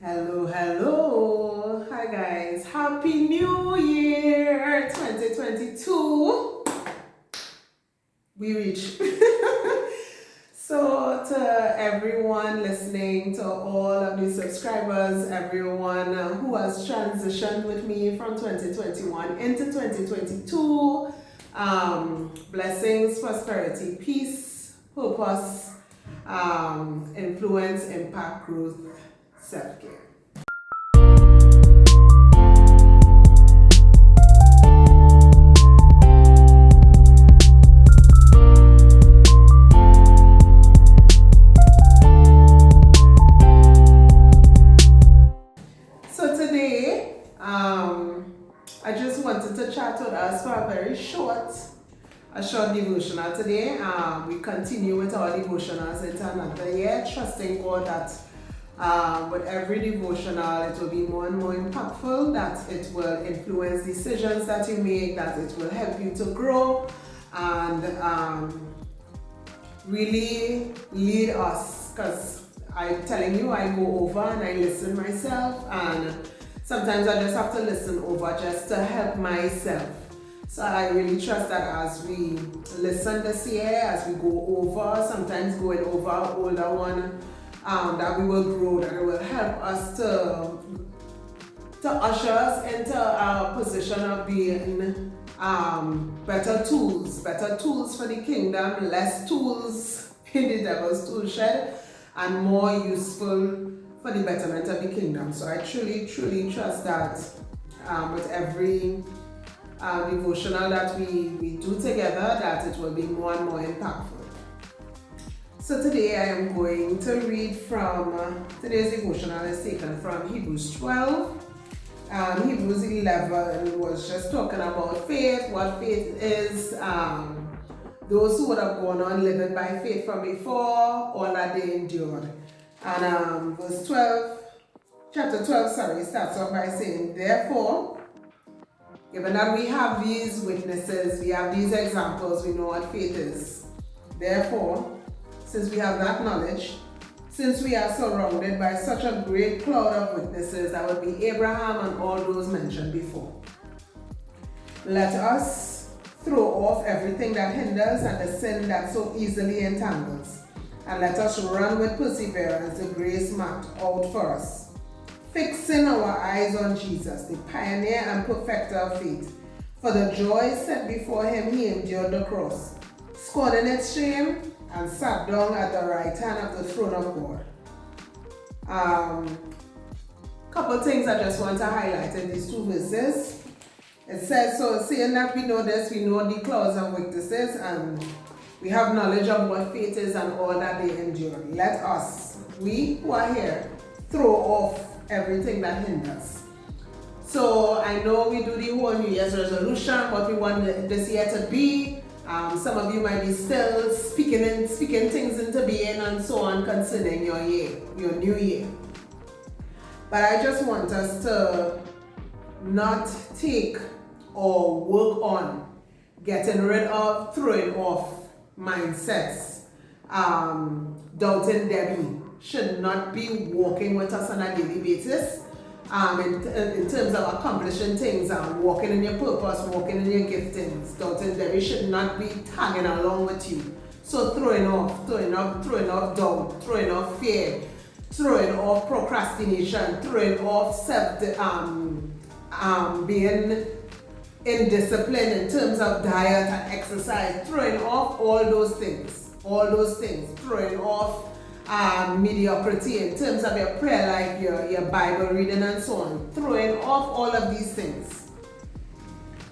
Hello, hello. Hi guys. Happy New Year 2022. We reach. So to everyone listening, to all of the subscribers, everyone who has transitioned with me from 2021 into 2022, blessings, prosperity, peace, purpose, influence, impact, growth, self-care. So today, I just wanted to chat with us for a very short devotional today. We continue with our devotionals into another year, trusting God that with every devotional it will be more and more impactful, that it will influence decisions that you make, that it will help you to grow and really lead us, because I'm telling you, I go over and I listen myself, and sometimes I just have to listen over just to help myself. So I really trust that as we listen this year, as we go over, sometimes going over an older one, that we will grow, that it will help us to usher us into a position of being better tools for the kingdom, less tools in the devil's tool shed, and more useful for the betterment of the kingdom. So I truly trust that with every devotional that we do together, that it will be more and more impactful. So today I am going to read from, today's devotional is taken from Hebrews 12. Hebrews 11 was just talking about faith, what faith is, those who would have gone on living by faith from before, all that they endured. And chapter 12, starts off by saying, therefore, given that we have these witnesses, we have these examples, we know what faith is. Therefore, since we have that knowledge, since we are surrounded by such a great cloud of witnesses, that would be Abraham and all those mentioned before, let us throw off everything that hinders and the sin that so easily entangles, and let us run with perseverance the grace marked out for us, fixing our eyes on Jesus, the pioneer and perfecter of faith. For the joy set before him, he endured the cross, scorning its shame, and sat down at the right hand of the throne of God. Couple things I just want to highlight in these two verses. It says, so saying that we know this, we know the clouds of witnesses, and we have knowledge of what faith is and all that they endure. Let us, we who are here, throw off everything that hinders. So I know we do the whole New Year's resolution, what we want this year to be. Some of you might be still speaking things into being and so on concerning your year, your new year. But I just want us to not take or work on getting rid of, throwing off mindsets. Doubting Debbie should not be walking with us on a daily basis. In terms of accomplishing things, walking in your purpose, walking in your giftings, doubting Debbie should not be tagging along with you. So throwing off doubt, throwing off fear, throwing off procrastination, throwing off being indisciplined in terms of diet and exercise, throwing off all those things, throwing off mediocrity in terms of your prayer life, your Bible reading and so on, throwing off all of these things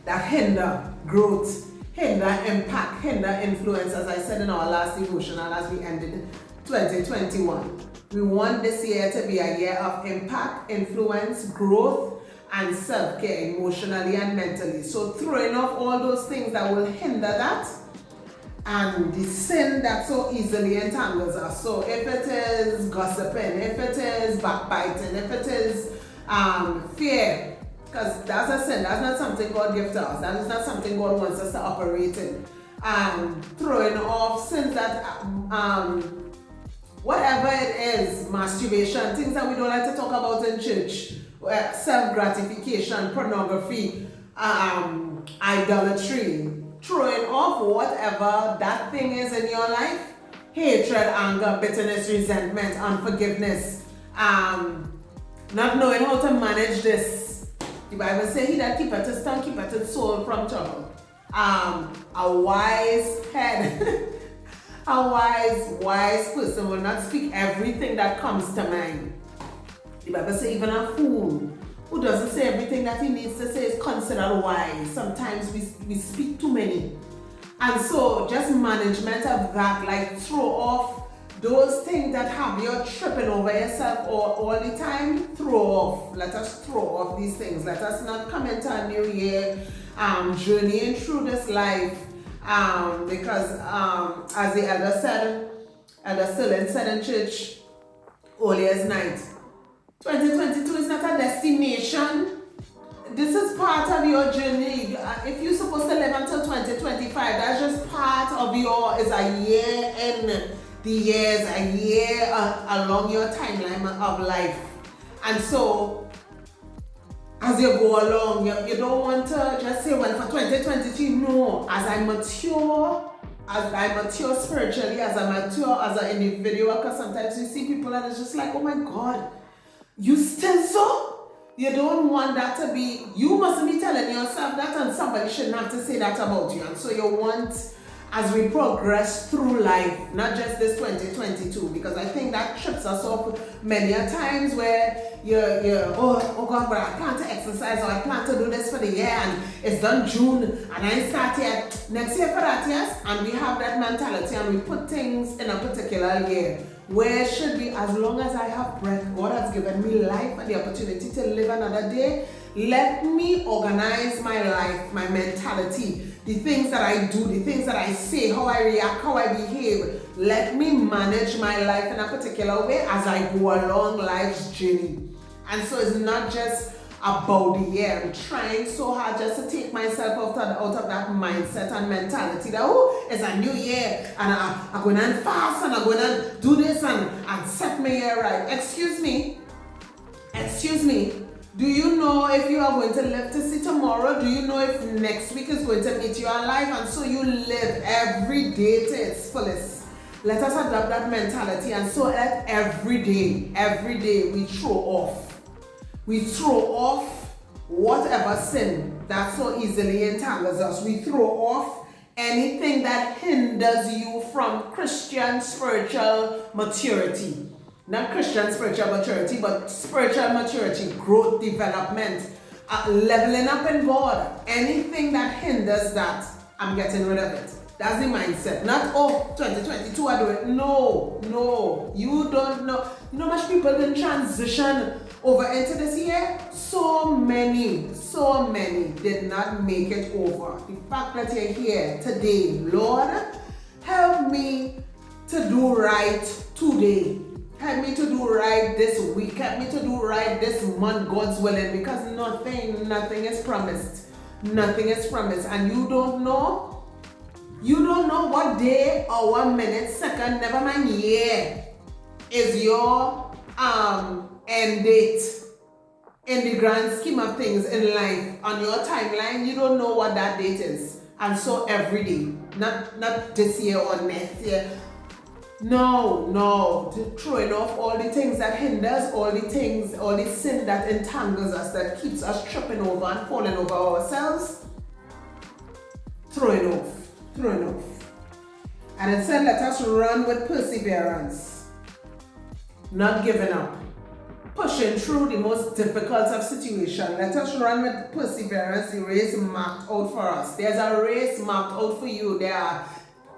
that hinder growth, hinder impact, hinder influence, as I said in our last devotional as we ended 2021. We want this year to be a year of impact, influence, growth, and self-care emotionally and mentally. So throwing off all those things that will hinder that, and the sin that so easily entangles us. So if it is gossiping, if it is backbiting, if it is fear, because that's a sin, that's not something God gives to us, that is not something God wants us to operate in. Throwing off sins that whatever it is, masturbation, things that we don't like to talk about in church, self-gratification, pornography, idolatry, throwing off whatever that thing is in your life, hatred, anger, bitterness, resentment, unforgiveness, not knowing how to manage this. The Bible says, he that keepeth his tongue keepeth his soul from trouble. A wise head, a wise person will not speak everything that comes to mind. The Bible says even a fool who doesn't say everything that he needs to say is considered wise. Sometimes we speak too many. And so just management of that, like throw off those things that have you tripping over yourself all the time, throw off. Let us throw off these things. Let us not come into a new year journeying through this life because as the elder said, Elder Sterling said in church earlier night, 2022 is not a destination. This is part of your journey. If you're supposed to live until 2025, that's just part of is a year in the years, a year along your timeline of life. And so, as you go along, you don't want to just say, well, for 2023, no. As I mature spiritually, as I mature as an individual, because sometimes you see people and it's just like, oh my God, you still so? You don't want that to be, you mustn't be telling yourself that, and somebody shouldn't have to say that about you. And so you want, as we progress through life, not just this 2022, because I think that trips us up many a times where oh God, but I plan to exercise, or I plan to do this for the year, and it's done June, and I start yet next year for that, yes? And we have that mentality, and we put things in a particular year. Where should be, as long as I have breath, God has given me life and the opportunity to live another day. Let me organize my life, my mentality, the things that I do, the things that I say, how I react, how I behave. Let me manage my life in a particular way as I go along life's journey. And so it's not just about the year. I'm trying so hard just to take myself out of that mindset and mentality that, oh, it's a new year and I'm going to fast and I'm going to do this and set my year right. Excuse me. Do you know if you are going to live to see tomorrow? Do you know if next week is going to meet you alive? And so you live every day to its fullest. Let us adopt that mentality, and so at every day we throw off. We throw off whatever sin that so easily entangles us. We throw off anything that hinders you from Christian spiritual maturity. Not Christian spiritual maturity, but spiritual maturity, growth, development, leveling up in God. Anything that hinders that, I'm getting rid of it. That's the mindset. Not, oh, 2022 I do it. No. You don't know. You know how much people didn't transition over into this year? So many did not make it over. The fact that you're here today, Lord, help me to do right today. Help me to do right this week. Help me to do right this month, God's willing, because nothing is promised. Nothing is promised. And you don't know what day or what minute, second, never mind year, is your end date in the grand scheme of things in life. On your timeline, you don't know what that date is. And so every day, not this year or next year. No, throwing off all the things that hinders, all the sin that entangles us, that keeps us tripping over and falling over ourselves. Throwing off. And it said, let us run with perseverance, not giving up, pushing through the most difficult of situations. Let us run with perseverance the race marked out for us. There's a race marked out for you. There are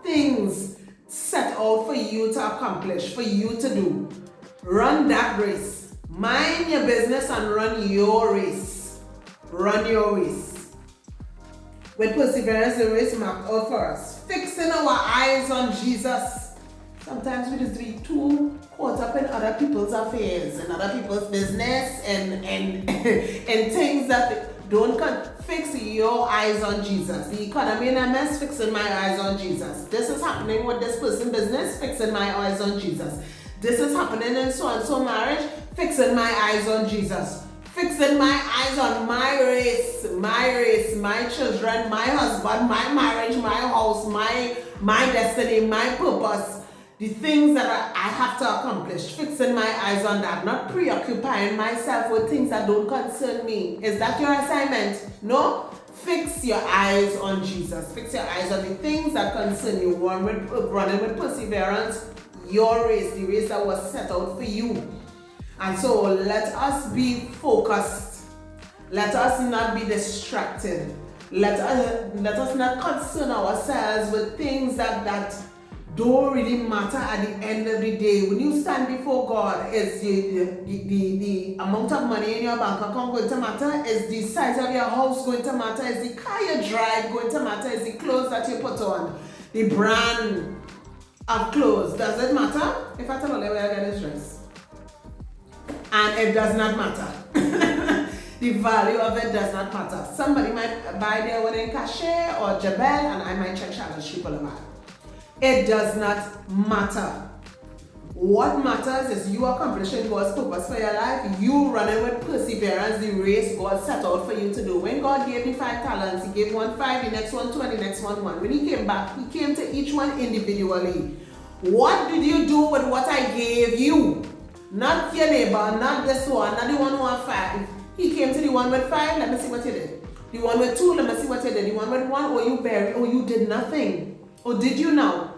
things set out for you to accomplish, for you to do. Run that race. Mind your business and run your race. Run your race. With perseverance, the race marked out for us. Fixing our eyes on Jesus. Sometimes we just be too caught up in other people's affairs and other people's business and things that don't fix your eyes on Jesus. The economy in a mess, fixing my eyes on Jesus. This is happening with this person's business, fixing my eyes on Jesus. This is happening in so and so marriage. Fixing my eyes on Jesus. Fixing my eyes on my race, my children, my husband, my marriage, my house, my destiny, my purpose. The things that I have to accomplish. Fixing my eyes on that. Not preoccupying myself with things that don't concern me. Is that your assignment? No? Fix your eyes on Jesus. Fix your eyes on the things that concern you. Running with perseverance, your race, the race that was set out for you. And so let us be focused. Let us not be distracted. Let us not concern ourselves with things that don't really matter at the end of the day. When you stand before God, is the amount of money in your bank account going to matter? Is the size of your house going to matter? Is the car you drive going to matter? Is the clothes that you put on? The brand of clothes, does it matter? If I tell you where I get this dress, and it does not matter. The value of it does not matter. Somebody might buy their one in Cachet or Jebel, and I might check Challenge Street Boulevard. It does not matter. What matters is you accomplishing God's purpose for your life. You running with perseverance the race God set out for you to do. When God gave me 5 talents, He gave one 5, the next one 2, and the next one 1. When He came back, He came to each one individually. What did you do with what I gave you? Not your neighbor, not this one, not the one who had 5. He came to the one with 5, let me see what you did. The one with 2, let me see what you did. The one with 1, you buried, you did nothing. Or did you now?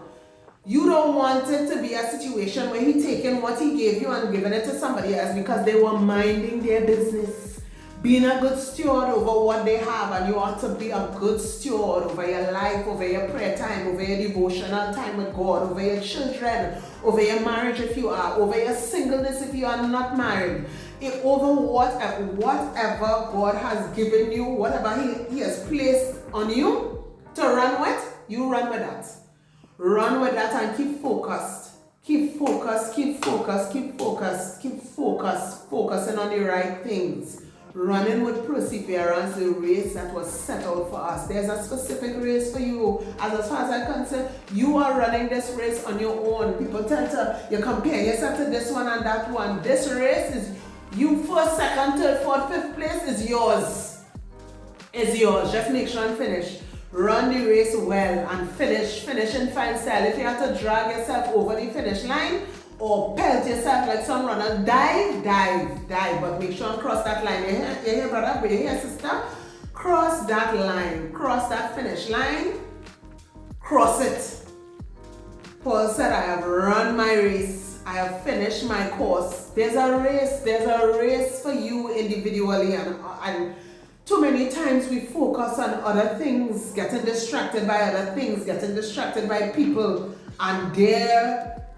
You don't want it to be a situation where He taking what He gave you and giving it to somebody else because they were minding their business. Being a good steward over what they have, and you ought to be a good steward over your life, over your prayer time, over your devotional time with God, over your children, over your marriage if you are, over your singleness if you are not married, over whatever God has given you, whatever He has placed on you to run with, you run with that. Run with that and keep focused. Keep focused, keep focused, keep focused, keep focused, focusing on the right things. Running with perseverance the race that was set out for us. There's a specific race for you. As far as I'm concerned, you are running this race on your own. People tend to, you compare yourself to this one and that one. This race is you first, second, third, fourth, fifth place is yours. Is yours. Just make sure and finish. Run the race well and finish in fine style. If you have to drag yourself over the finish line or pelt yourself like some runner, dive, but make sure and cross that line. You hear brother, you hear sister? Cross that line, cross that finish line, cross it. Paul said, I have run my race, I have finished my course. There's a race for you individually, and too many times we focus on other things, getting distracted by other things, getting distracted by people and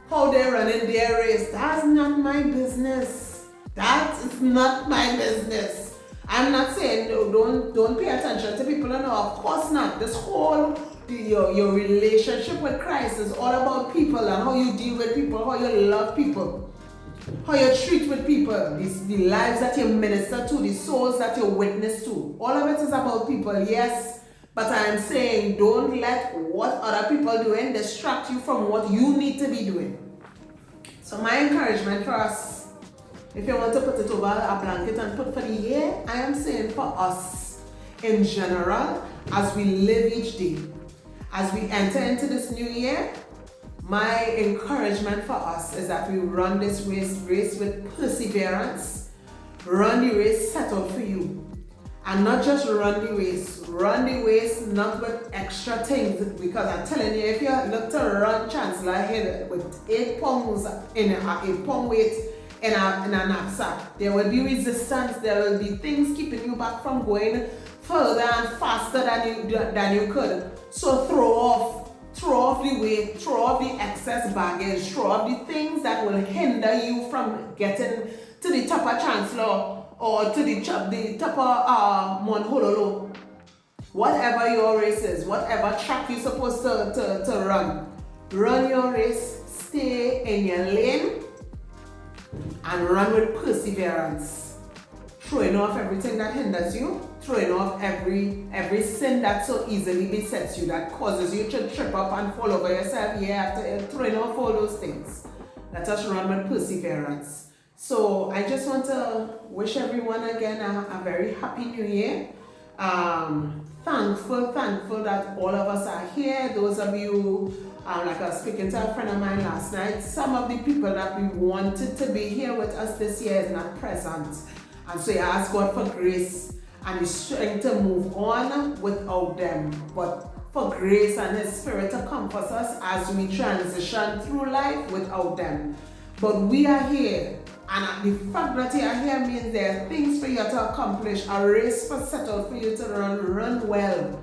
how they're running their race. That's not my business. That is not my business. I'm not saying don't pay attention to people, no, of course not. This whole your relationship with Christ is all about people and how you deal with people, how you love people, how you treat with people, the lives that you minister to, the souls that you witness to. All of it is about people, yes. But I'm saying don't let what other people are doing distract you from what you need to be doing. So my encouragement for us, if you want to put it over a blanket and put for the year, I am saying for us in general, as we live each day, as we enter into this new year, my encouragement for us is that we run this race with perseverance, run the race set out for you. And not just run the race not with extra things, because I'm telling you, if you look to run Chancellor Hill with 8 pounds in a 8-pound weight in a knapsack, there will be resistance, there will be things keeping you back from going further and faster than you could. So throw off the weight, throw off the excess baggage, throw off the things that will hinder you from getting to the top of Chancellor or to the top of Mount Honolulu. Whatever your race is, whatever track you're supposed to run your race, stay in your lane and run with perseverance. Throwing off everything that hinders you, throwing off every sin that so easily besets you, that causes you to trip up and fall over yourself year after year, throwing off all those things. let us run with perseverance. So I just want to wish everyone again a very happy new year. Thankful that all of us are here. Those of you, like I was speaking to a friend of mine last night, some of the people that we wanted to be here with us this year is not present. And so you ask God for grace and His strength to move on without them. But for grace and His Spirit to comfort us as we transition through life without them. But we are here. And the fact that you are here means there are things for you to accomplish, a race set out for you to run well,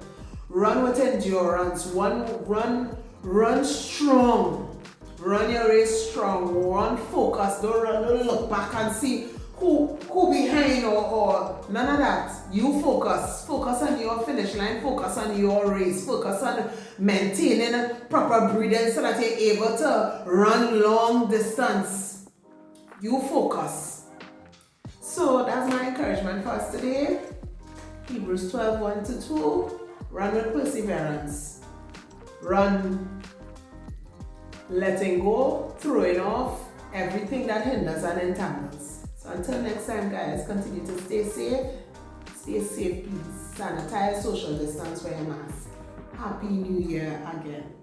run with endurance, run strong, run your race strong, run focused, don't look back and see who behind or none of that. You focus on your finish line, focus on your race, focus on maintaining proper breathing so that you're able to run long distance. You focus. So that's my encouragement for us today. Hebrews 12, 1-2. Run with perseverance. Run letting go, throwing off everything that hinders and entangles. So until next time, guys, continue to stay safe. Stay safe, please. Sanitize, social distance, wear a mask. Happy New Year again.